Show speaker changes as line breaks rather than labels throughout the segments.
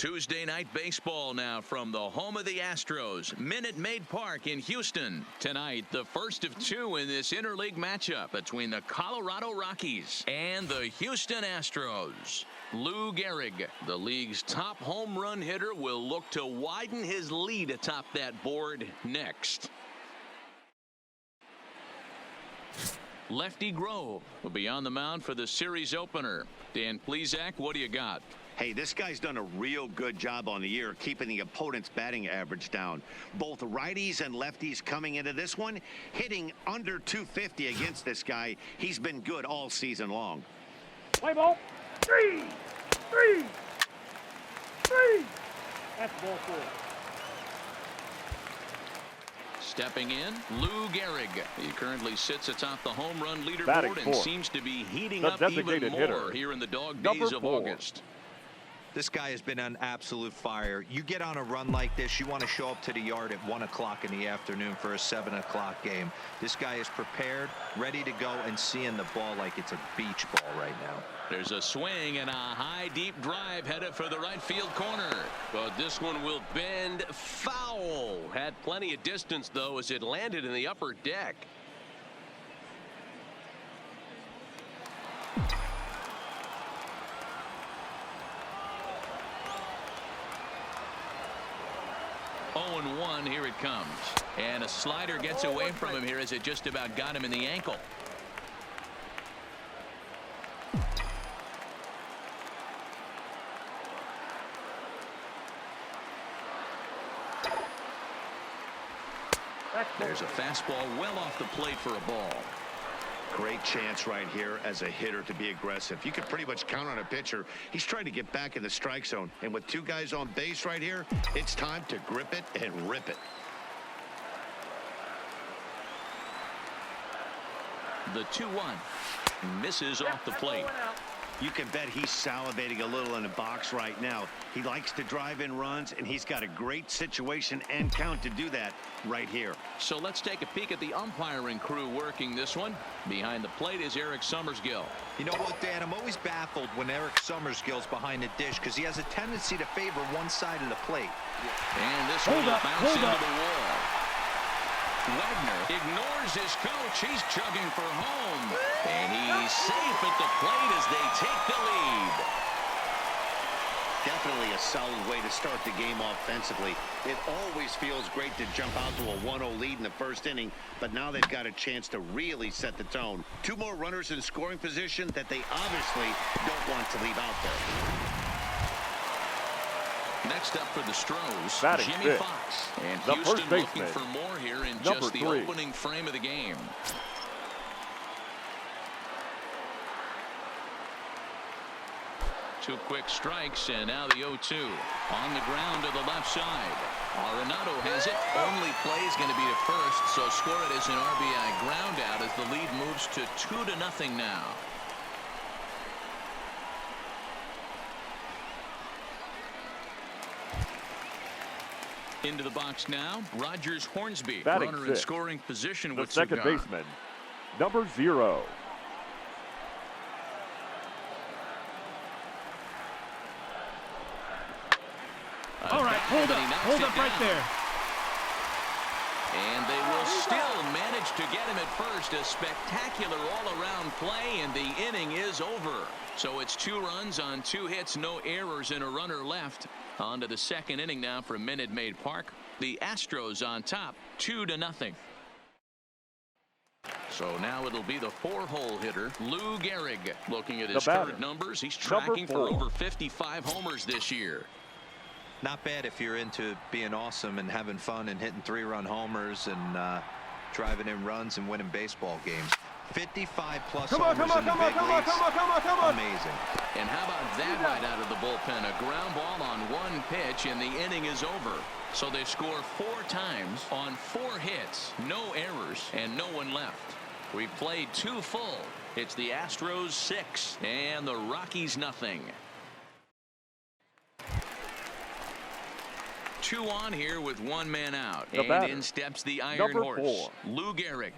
Tuesday night baseball now from the home of the Astros, Minute Maid Park in Houston. Tonight, the first of two in this interleague matchup between the Colorado Rockies and the Houston Astros. Lou Gehrig, the league's top home run hitter, will look to widen his lead atop that board next. Lefty Grove will be on the mound for the series opener. Dan Plesac, what do you got?
Hey, this guy's done a real good job on the year keeping the opponent's batting average down. Both righties and lefties coming into this one, hitting under 250 against this guy. He's been good all season long.
Play ball. Three. That's ball 4.
Stepping in, Lou Gehrig. He currently sits atop the home run leaderboard and seems to be heating up even more here in the dog days of August.
This guy has been on absolute fire. You get on a run like this, you want to show up to the yard at 1 o'clock in the afternoon for a 7 o'clock game. This guy is prepared, ready to go, and seeing the ball like it's a beach ball right now.
There's a swing and a high deep drive headed for the right field corner.
But this one will bend foul. Had plenty of distance, though, as it landed in the upper deck.
Oh, and 1, here it comes. And a slider gets away from him here as it just about got him in the ankle. There's a fastball well off the plate for a ball.
Great chance right here as a hitter to be aggressive. You can pretty much count on a pitcher. He's trying to get back in the strike zone. And with 2 guys on base right here, it's time to grip it and rip it.
The 2-1 misses off the plate.
You can bet he's salivating a little in the box right now. He likes to drive in runs, and he's got a great situation and count to do that right here.
So let's take a peek at the umpiring crew working this one. Behind the plate is Eric Summersgill.
You know what, Dan? I'm always baffled when Eric Summersgill's behind the dish because he has a tendency to favor one side of the plate.
And this one will bounce into the wall. Wagner ignores his coach. He's chugging for home. And he's safe at the plate as they take the lead.
Definitely a solid way to start the game offensively. It always feels great to jump out to a 1-0 lead in the first inning, but now they've got a chance to really set the tone. 2 more runners in scoring position that they obviously don't want to leave out there.
Next up for the Stros,
Batting
Jimmy
6.
Fox. And
The
Houston
first
looking
baseman,
for more here in
number
just the
3.
opening frame of the game. Two quick strikes, and now the 0-2. On the ground to the left side. Arenado has it. Only play is going to be to first, so score it as an RBI ground out as the lead moves to 2-0 now. Into the box now, Rogers Hornsby,
Batting
runner
6.
in scoring position
The
with
second
Cigar.
baseman, number 0.
All right, hold up right there.
And they will still manage to get him at first. A spectacular all-around play, and the inning is over. So it's 2 runs on 2 hits, no errors, and a runner left. On to the second inning now from Minute Maid Park. The Astros on top, 2-0. So now it'll be the 4-hole hitter, Lou Gehrig. Looking at his current numbers, he's tracking for over 55 homers this year.
Not bad if you're into being awesome and having fun and hitting 3-run homers and driving in runs and winning baseball games. 55-plus homers in the big leagues. Amazing.
And how about that right out of the bullpen? A ground ball on 1 pitch, and the inning is over. So they score 4 times on 4 hits, no errors, and no one left. We played 2 full. It's the Astros 6 and the Rockies nothing. 2 on here with 1 man out.
The
and
batter,
in steps the Iron
number
Horse,
4.
Lou Gehrig.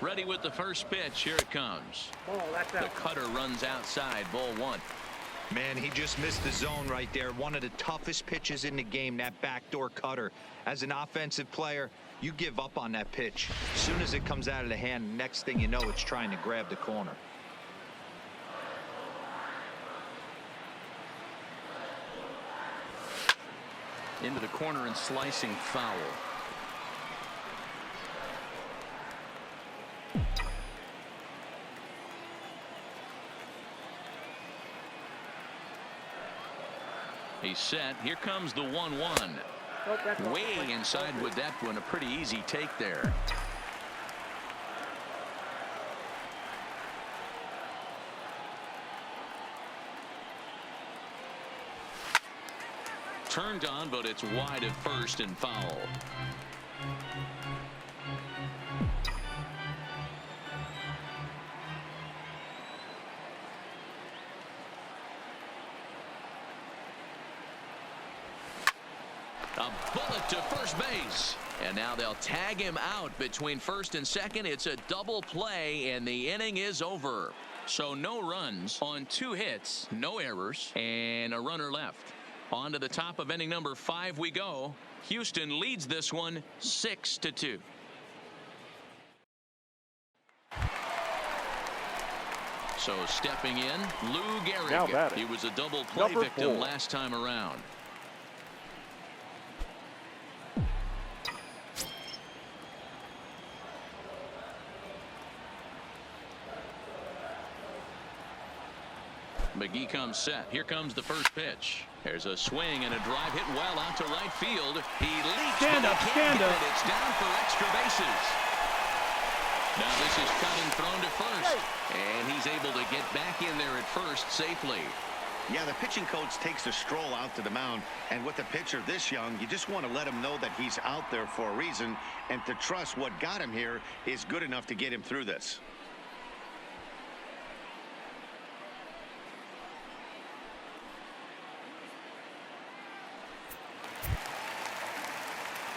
Ready with the first pitch. Here it comes. The cutter runs outside. Ball 1.
Man, he just missed the zone right there. One of the toughest pitches in the game, that backdoor cutter. As an offensive player, you give up on that pitch. As soon as it comes out of the hand, next thing you know, it's trying to grab the corner.
Into the corner and slicing foul. He's set. Here comes the 1-1. Way inside with that one. A pretty easy take there. Turned on, but it's wide at first and foul. A bullet to first base. And now they'll tag him out between first and second. It's a double play, and the inning is over. So no runs on 2 hits, no errors, and a runner left. On to the top of inning number 5 we go. Houston leads this one 6-2. So stepping in, Lou Gehrig. He was a double play victim last time around. McGee comes set. Here comes the first pitch. There's a swing and a drive hit well out to right field. He leaps. Stand up. It's down for extra bases. Now this is cut and thrown to first. And he's able to get back in there at first safely.
Yeah, the pitching coach takes a stroll out to the mound. And with a pitcher this young, you just want to let him know that he's out there for a reason. And to trust what got him here is good enough to get him through this.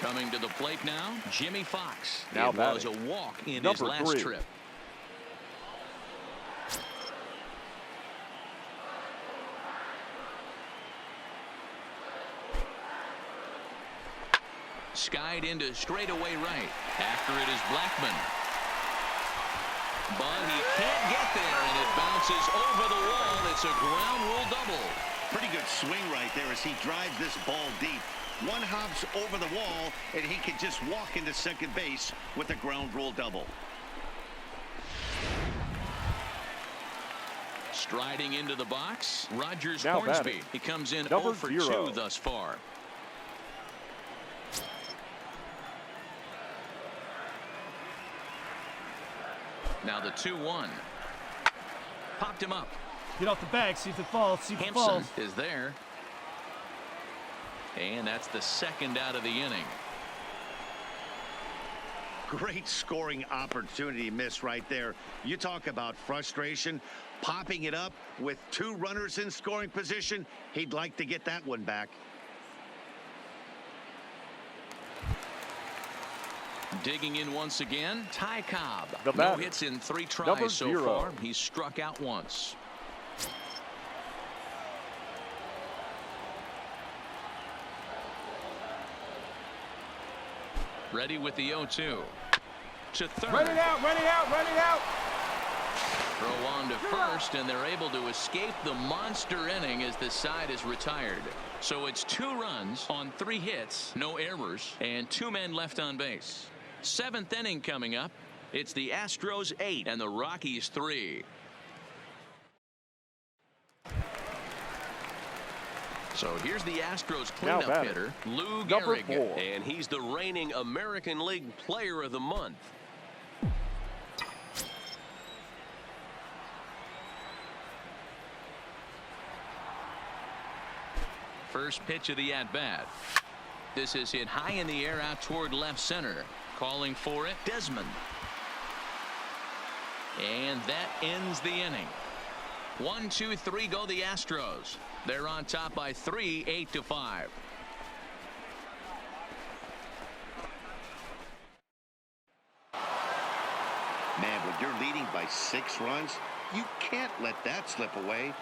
Coming to the plate now, Jimmy Fox.
Now
it was a walk in his last trip. Skied into straightaway right. After it is Blackman. But he can't get there, and it bounces over the wall. It's a ground rule double.
Pretty good swing right there as he drives this ball deep. One hops over the wall, and he can just walk into second base with a ground rule double.
Striding into the box, Rogers
Now
Hornsby.
batting.
He comes in
Number
0 for
0.
2 thus far. Now the 2-1. Popped him up.
Get off the bag, see if it falls, see if it
Hampson
falls.
is there. And that's the second out of the inning.
Great scoring opportunity missed right there. You talk about frustration. Popping it up with 2 runners in scoring position. He'd like to get that one back.
Digging in once again, Ty Cobb.
The
No
batter,
hits in 3
number
tries so
0.
far. He's struck out once. Ready with the 0-2. To third.
Run it out, run it out, run it out.
Throw on to first, and they're able to escape the monster inning as the side is retired. So it's 2 runs on 3 hits, no errors, and 2 men left on base. 7th inning coming up. It's the Astros 8 and the Rockies 3. So here's the Astros cleanup
batting,
hitter, Lou
number
Gehrig.
4.
And he's the reigning American League Player of the Month.
First pitch of the at-bat. This is hit high in the air out toward left center. Calling for it, Desmond. And that ends the inning. 1, 2, 3 go the Astros. They're on top by 3, 8-5.
You're leading by 6 runs. You can't let that slip away.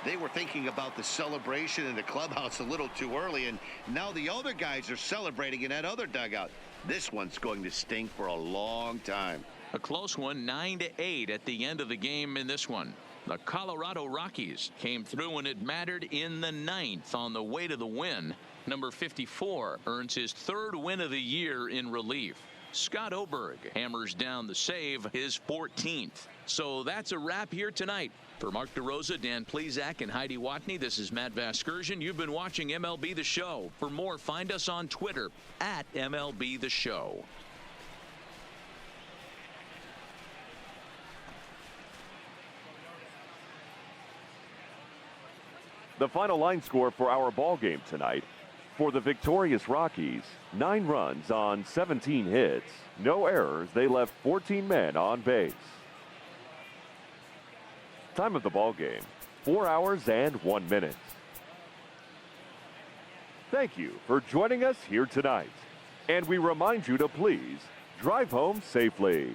They were thinking about the celebration in the clubhouse a little too early, and now the other guys are celebrating in that other dugout. This one's going to stink for a long time.
A close one, 9-8 at the end of the game in this one. The Colorado Rockies came through when it mattered in the 9th on the way to the win. Number 54 earns his 3rd win of the year in relief. Scott Oberg hammers down the save, his 14th. So that's a wrap here tonight. For Mark DeRosa, Dan Plezak, and Heidi Watney, this is Matt Vasgersian. You've been watching MLB The Show. For more, find us on Twitter at MLB The Show.
The final line score for our ball game tonight. For the victorious Rockies, 9 runs on 17 hits. No errors. They left 14 men on base. Time of the ball game, 4 hours and 1 minute. Thank you for joining us here tonight. And we remind you to please drive home safely.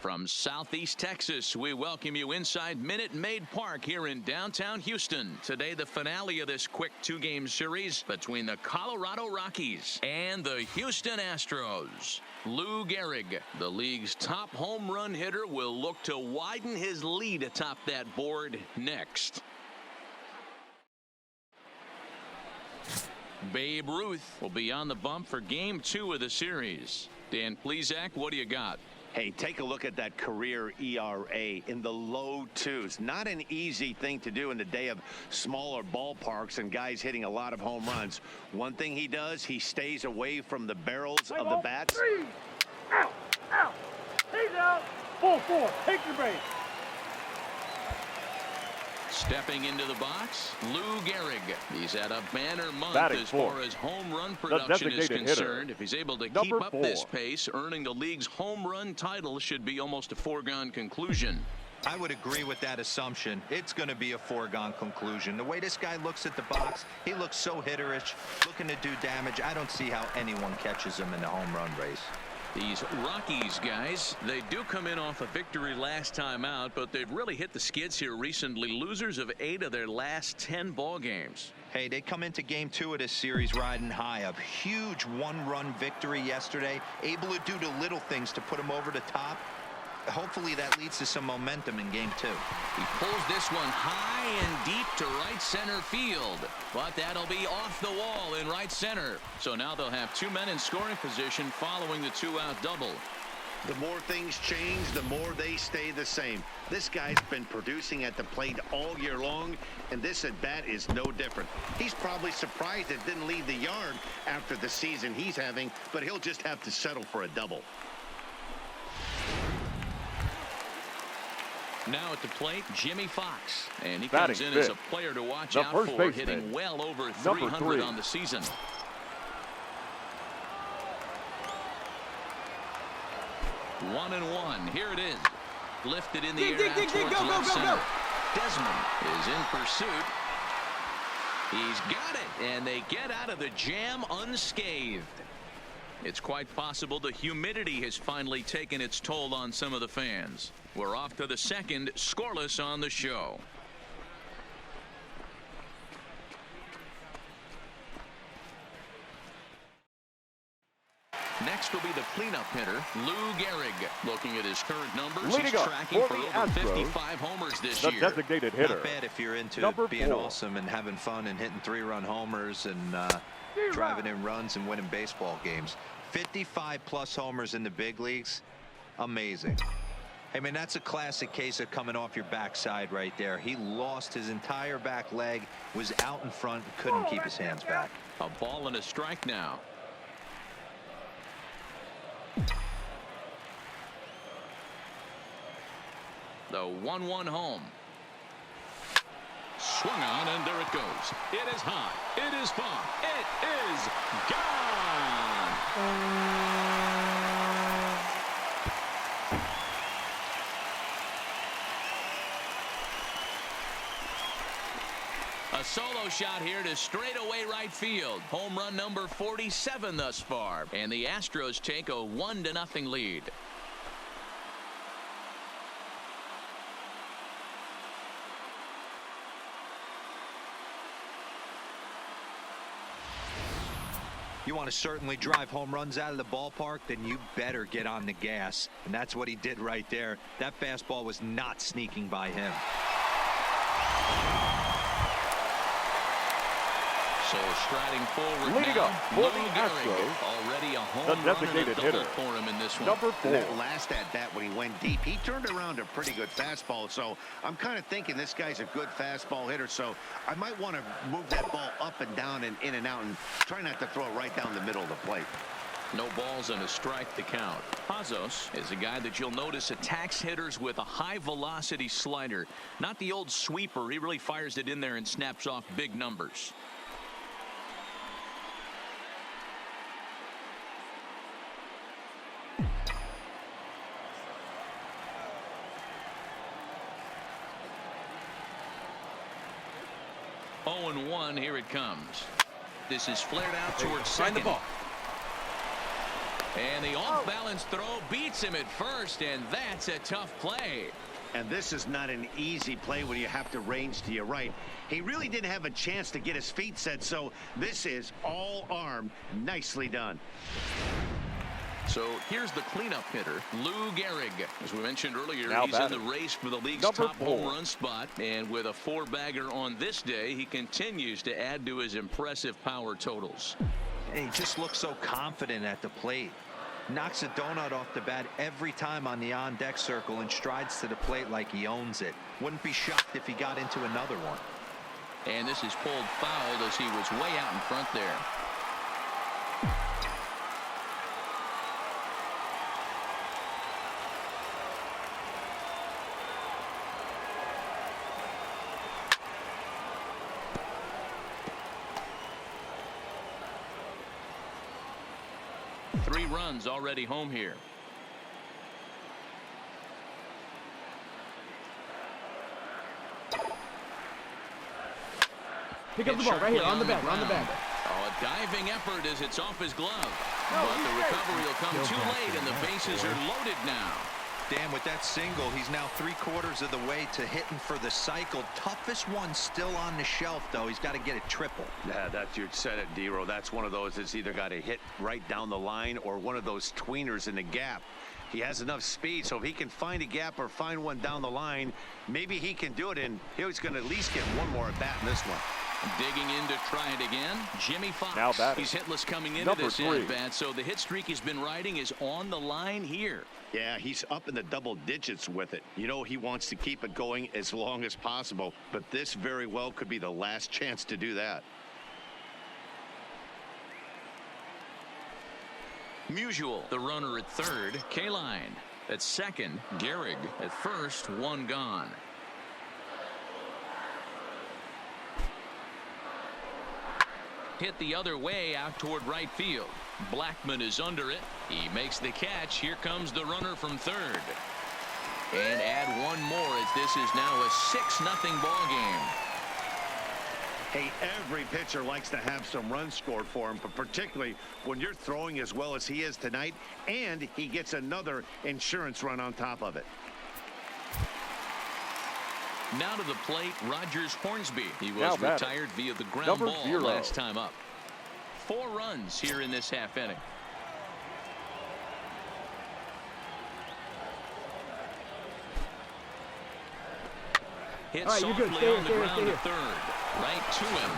From Southeast Texas, we welcome you inside Minute Maid Park here in downtown Houston. Today, the finale of this quick 2-game series between the Colorado Rockies and the Houston Astros. Lou Gehrig, the league's top home run hitter, will look to widen his lead atop that board next. Babe Ruth will be on the bump for Game 2 of the series. Dan Plezak, what do you got?
Hey, take a look at that career ERA in the low 2s. Not an easy thing to do in the day of smaller ballparks and guys hitting a lot of home runs. One thing he does, he stays away from the barrels of the bats.
3. Out. Out. He's out. 4-4. Take your base.
Stepping into the box, Lou Gehrig. He's had a banner month
Batting
as
fourth.
far as home run production is
designated
concerned.
hitter,
If he's able to keep
number
up
4.
this pace, earning the league's home run title should be almost a foregone conclusion.
I would agree with that assumption. It's going to be a foregone conclusion. The way this guy looks at the box, he looks so hitterish, looking to do damage. I don't see how anyone catches him in the home run race.
These Rockies guys, they do come in off a victory last time out, but they've really hit the skids here recently. Losers of 8 of their last 10 ball games.
Hey, they come into Game 2 of this series riding high. A huge 1-run victory yesterday, able to do the little things to put them over the top. Hopefully that leads to some momentum in Game 2.
He pulls this one high and deep to right center field, but that'll be off the wall in right center. So now they'll have 2 men in scoring position following the 2-out double.
The more things change, the more they stay the same. This guy's been producing at the plate all year long, and this at-bat is no different. He's probably surprised it didn't leave the yard after the season he's having, but he'll just have to settle for a double.
Now at the plate, Jimmy Fox. And he
Batting
comes in
fifth,
as a player to watch
the
out
first
for,
baseman,
hitting well over
number
300
3.
on the season. One and one. Here it is. Lifted in the air out towards left center. Desmond is in pursuit. He's got it, and they get out of the jam unscathed. It's quite possible the humidity has finally taken its toll on some of the fans. We're off to the second, scoreless on the show. Next Next will be the cleanup hitter, Lou Gehrig. Looking at his current numbers,
Leading
he's
up
tracking
for
for
the
over
Astros,
55 homers this
the
year.
designated hitter.
Not bad if you're into
Number
being
4.
awesome and having fun and hitting 3-run homers and driving in runs and winning baseball games. 55+ homers in the big leagues. Amazing. I mean, that's a classic case of coming off your backside right there. He lost his entire back leg, was out in front, couldn't keep his hands back.
A ball and a strike now. The 1-1 home. Swung on, and there it goes. It is high. It is far. It is gone. A solo shot here to straightaway right field. Home run number 47 thus far. And the Astros take a 1-0 lead.
You want to certainly drive home runs out of the ballpark, then you better get on the gas. And that's what he did right there. That fastball was not sneaking by him.
So striding forward
Leading
now,
up for
Lou
the
Gehrig.
Astros,
Already a home
the
run and a
designated
double
hitter,
for him in this one.
Number 4.
That last at bat when he went deep, he turned around a pretty good fastball. So I'm kind of thinking this guy's a good fastball hitter. So I might want to move that ball up and down and in and out and try not to throw it right down the middle of the plate.
No balls and a strike to count. Pazos is a guy that you'll notice attacks hitters with a high velocity slider. Not the old sweeper. He really fires it in there and snaps off big numbers. Oh, and 1, here it comes. This is flared out towards second.
the ball.
And the off-balance throw beats him at first, and that's a tough play.
And this is not an easy play when you have to range to your right. He really didn't have a chance to get his feet set, so this is all arm. Nicely done.
So here's the cleanup hitter, Lou Gehrig. As we mentioned earlier,
Now
he's
batting.
in the race for the league's
Number
top
4.
home run spot. And with a 4-bagger on this day, he continues to add to his impressive power totals.
And he just looks so confident at the plate. Knocks a donut off the bat every time on the on-deck circle and strides to the plate like he owns it. Wouldn't be shocked if he got into another one.
And this is pulled foul as he was way out in front there. Three runs already home here.
Pick up the ball right here on the bag, on the bag.
Oh, a diving effort as it's off his glove. But the recovery will come too late, and the bases are loaded now.
Dan, with that single, he's now 3/4 of the way to hitting for the cycle. Toughest one still on the shelf, though. He's got to get a triple.
Yeah, that's you said it, D-Row. That's one of those that's either got to hit right down the line or one of those tweeners in the gap. He has enough speed, so if he can find a gap or find one down the line, maybe he can do it, and he's going to at least get one more at bat in this one.
Digging in to try it again, Jimmy Fox.
Now batting.
He's hitless coming into
Number
this
3.
at-bat, so the hit streak he's been riding is on the line here.
Yeah, he's up in the double digits with it. You know, he wants to keep it going as long as possible, but this very well could be the last chance to do that.
Musial, the runner at third. Kaline at second. Gehrig at first. One gone. Hit the other way out toward right field. Blackman is under it. He makes the catch. Here comes the runner from third. And add one more as this is now a 6-0 ball game.
Hey, every pitcher likes to have some runs scored for him, but particularly when you're throwing as well as he is tonight, and he gets another insurance run on top of it.
Now to the plate, Rogers Hornsby. He
Now
was
batting.
retired via the ground
Number
ball
0.
last time up. 4 runs here in this half inning. Hit
All right, you're good.
softly
Stay here,
on the
stay here,
ground
stay
to
here.
third. Right to him.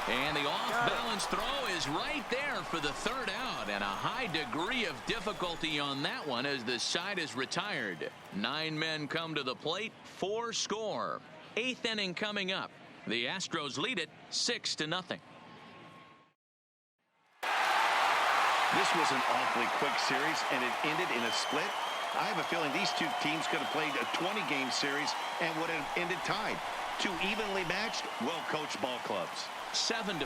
And the off-balance throw is right there for the third out. And a high degree of difficulty on that one as the side is retired. 9 men come to the plate, 4 score. 8th inning coming up. The Astros lead it 6-0.
This was an awfully quick series, and it ended in a split. I have a feeling these two teams could have played a 20-game series and would have ended tied. 2 evenly matched, well-coached ball clubs.
7-5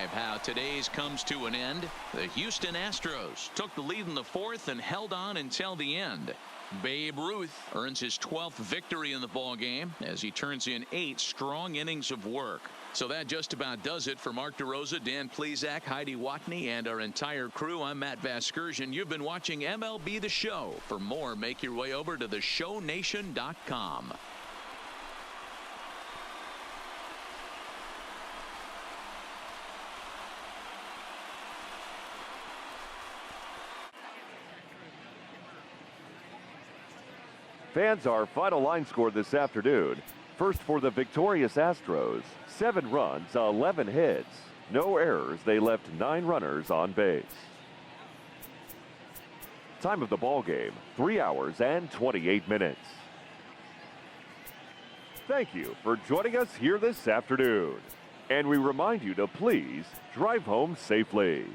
how today's comes to an end. The Houston Astros took the lead in the 4th and held on until the end. Babe Ruth earns his 12th victory in the ball game as he turns in 8 strong innings of work. So that just about does it for Mark DeRosa, Dan Plesac, Heidi Watney, and our entire crew. I'm Matt Vasgersian. You've been watching MLB The Show. For more, make your way over to theshownation.com.
Fans, our final line score this afternoon. First for the victorious Astros, 7 runs, 11 hits. No errors. They left 9 runners on base. Time of the ball game, 3 hours and 28 minutes. Thank you for joining us here this afternoon. And we remind you to please drive home safely.